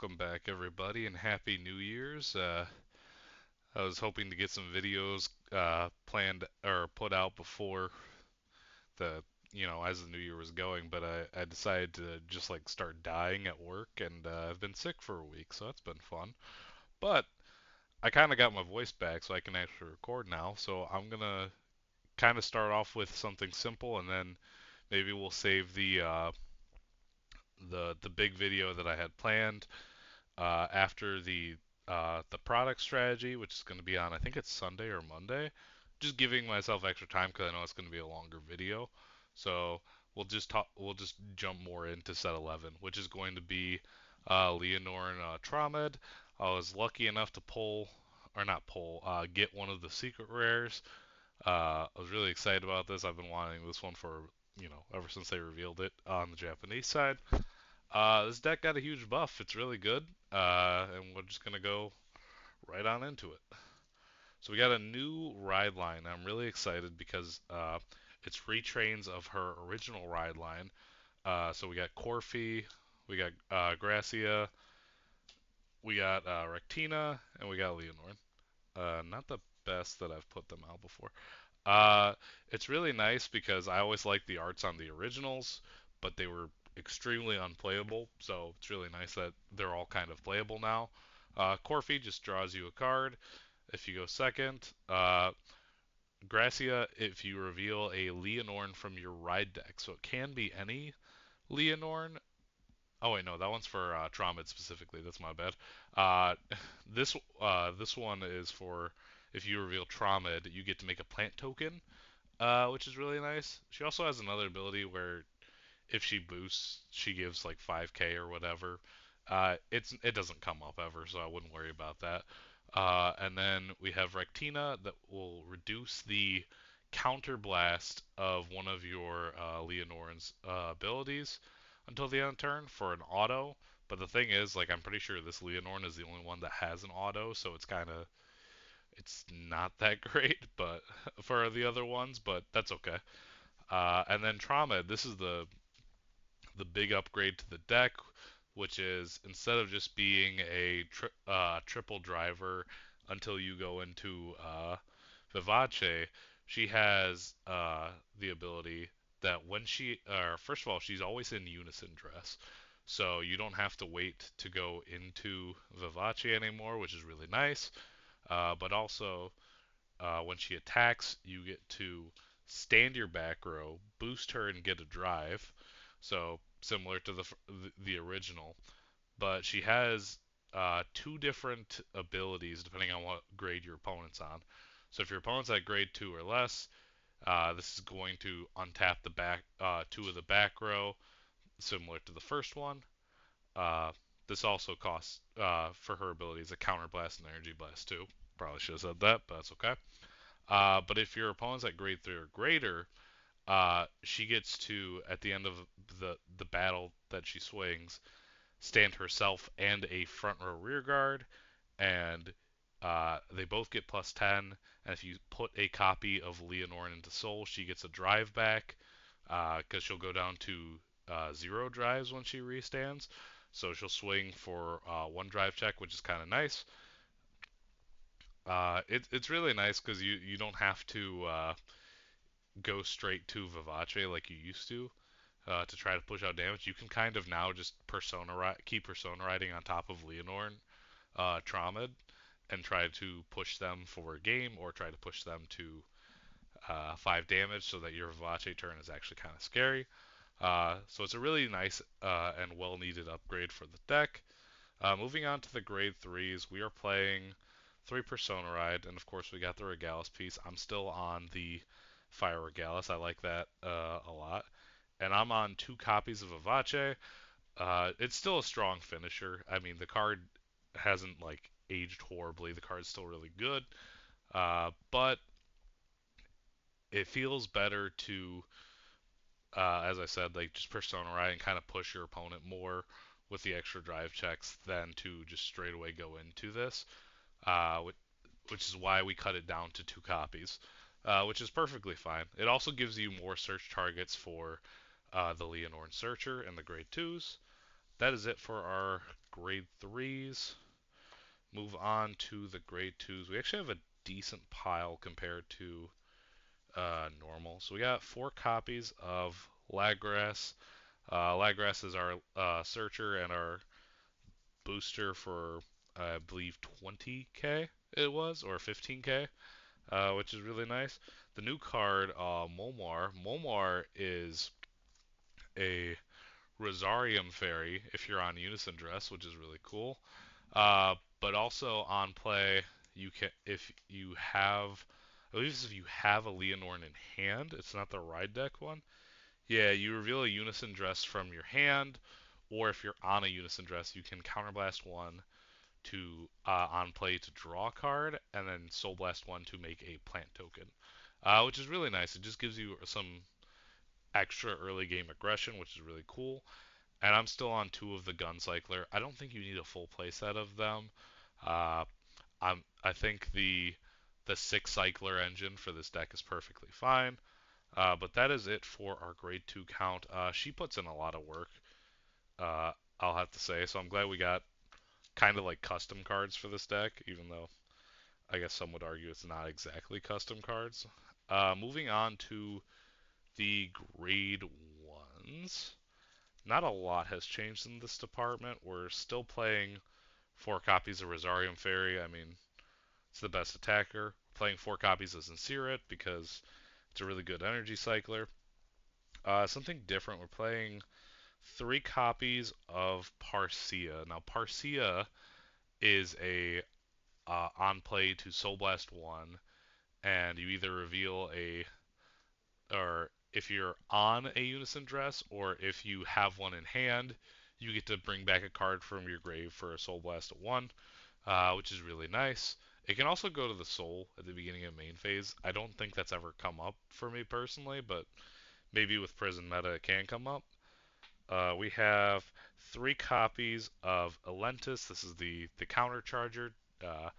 welcome back everybody and Happy New Year's. I was hoping to get some videos planned or put out before as the new year was going, but I decided to just like start dying at work and I've been sick for a week, so that's been fun. But I kind of got my voice back so I can actually record now, so I'm gonna kind of start off with something simple and then maybe we'll save the big video that I had planned after the product strategy, which is going to be on I think it's Sunday or Monday. Just giving myself extra time because I know it's going to be a longer video. So we'll just jump more into set 11, which is going to be Lianorn Traumend. I was lucky enough to pull or not pull get one of the secret rares. I was really excited about this. I've been wanting this one for ever since they revealed it on the Japanese side. This deck got a huge buff. It's really good, and we're just gonna go right on into it. So we got a new ride line. I'm really excited because it's retrains of her original ride line. So we got Corfi, we got Gracia, we got Rectina, and we got Lianorn. Not the best that I've put them out before. Uh, it's really nice because I always liked the arts on the originals, but they were extremely unplayable. So it's really nice that they're all kind of playable now. Corfi just draws you a card if you go second. Gracia if you reveal a Lianorn from your ride deck. So it can be any Lianorn. Oh wait, no, that one's for Traumed specifically. That's my bad. Uh, this one is for if you reveal Traumed, you get to make a plant token, which is really nice. She also has another ability where if she boosts, she gives like 5k or whatever. It doesn't come up ever, so I wouldn't worry about that. And then we have Rectina that will reduce the counterblast of one of your Leonorn's abilities until the end of turn for an auto. But the thing is, like, I'm pretty sure this Leonorn is the only one that has an auto, so it's not that great, but for the other ones, but that's okay. And then Trauma, this is the big upgrade to the deck, which is instead of just being a triple driver until you go into Vivace, she has the ability that when first of all, she's always in unison dress. So you don't have to wait to go into Vivace anymore, which is really nice. But also, when she attacks, you get to stand your back row, boost her, and get a drive. So similar to the original, but she has two different abilities depending on what grade your opponent's on. So if your opponent's at grade 2 or less, this is going to untap the back two of the back row, similar to the first one. Uh, this also costs for her abilities a counterblast and energy blast too. Probably should have said that, but that's okay. But if your opponent's at grade 3 or greater, she gets to at the end of the battle that she swings, stand herself and a front row rear guard, and they both get plus 10. And if you put a copy of Lianorn into Soul, she gets a drive back because she'll go down to 0 drives when she restands. So she'll swing for one drive check, which is kind of nice. It's really nice because you don't have to go straight to Vivace like you used to try to push out damage. You can kind of now just keep persona riding on top of Lianorn, Traumed, and try to push them for a game or try to push them to 5 damage so that your Vivace turn is actually kind of scary. So it's a really nice and well needed upgrade for the deck. Moving on to the grade 3s, we are playing 3 Persona Ride, and of course we got the Regalis piece. I'm still on the Fire Regalis. I like that a lot. And I'm on 2 copies of Vivace. It's still a strong finisher. I mean, the card hasn't like aged horribly. The card's still really good, but it feels better to, as I said, like just Persona Ride and kind of push your opponent more with the extra drive checks than to just straight away go into this. Uh, which is why we cut it down to 2 copies, which is perfectly fine. It also gives you more search targets for the Lianorn Searcher and the Grade 2s. That is it for our grade 3s. Move on to the grade 2s. We actually have a decent pile compared to normal. So we got 4 copies of Lagras. Lagras is our searcher and our booster for, I believe, 20k it was, or 15k, which is really nice. The new card, Momar. Momar is a Rosarium Fairy if you're on Unison Dress, which is really cool. But also on play, you can if you have, at least if you have a Lianorn in hand, it's not the ride deck one. Yeah, you reveal a Unison Dress from your hand, or if you're on a Unison Dress, you can Counterblast one to on play to draw a card, and then Soul Blast one to make a plant token, which is really nice. It just gives you some extra early game aggression, which is really cool. And I'm still on 2 of the Guncycler. I don't think you need a full playset of them. Uh, I think the 6 cycler engine for this deck is perfectly fine. But that is it for our grade 2 count. She puts in a lot of work, uh, I'll have to say. So I'm glad we got kind of like custom cards for this deck, even though I guess some would argue it's not exactly custom cards. Moving on to the grade 1s. Not a lot has changed in this department. We're still playing 4 copies of Rosarium Fairy. I mean, it's the best attacker. Playing 4 copies of Sincerit because it's a really good energy cycler. Something different. We're playing 3 copies of Parcia. Now, Parcia is a on play to Soul Blast 1, and you either reveal a, or if you're on a Unison Dress, or if you have one in hand, you get to bring back a card from your grave for a Soul Blast at 1, which is really nice. It can also go to the Soul at the beginning of main phase. I don't think that's ever come up for me personally, but maybe with Prison Meta it can come up. We have 3 copies of Alentis. This is the counter charger. Uh,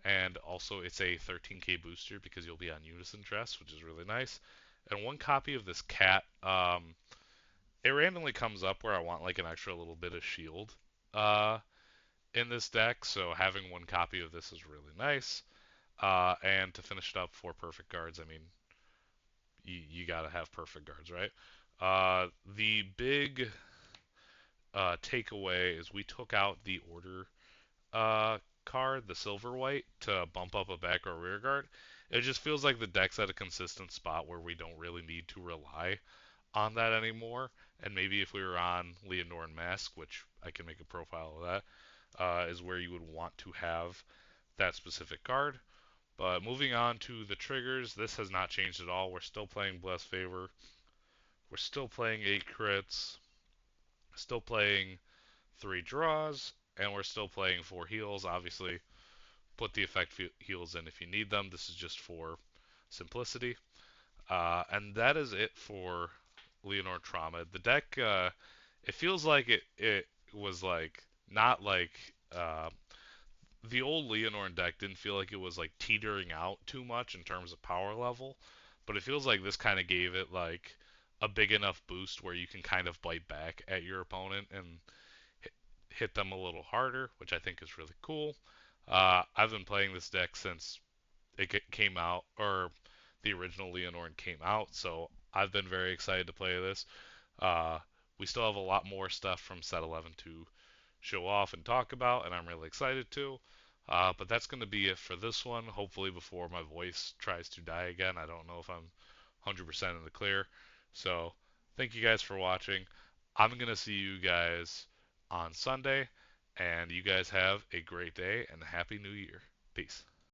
and also it's a 13k booster because you'll be on Unison Dress, which is really nice. And 1 copy of this cat. It randomly comes up where I want like an extra little bit of shield uh, in this deck, so having 1 copy of this is really nice. And to finish it up, 4 perfect guards. I mean, you gotta have perfect guards, right? The big takeaway is we took out the order card, the silver white, to bump up a back or rear guard. It just feels like the deck's at a consistent spot where we don't really need to rely on that anymore. And maybe if we were on Lianorn Mask, which I can make a profile of that, is where you would want to have that specific card. But moving on to the triggers, this has not changed at all. We're still playing Blessed Favor. We're still playing 8 crits. Still playing 3 draws. And we're still playing 4 heals. Obviously, put the effect heals in if you need them. This is just for simplicity. And that is it for Lianorn Trauma. The deck, it feels like it was like not like the old Lianorn deck didn't feel like it was like teetering out too much in terms of power level, but it feels like this kind of gave it like a big enough boost where you can kind of bite back at your opponent and hit them a little harder, which I think is really cool. I've been playing this deck since it came out, or the original Lianorn came out, so I've been very excited to play this. Uh, we still have a lot more stuff from set 11 to show off and talk about, and I'm really excited to. But that's going to be it for this one. Hopefully, before my voice tries to die again. I don't know if I'm 100% in the clear. So, thank you guys for watching. I'm going to see you guys on Sunday, and you guys have a great day and a happy new year. Peace.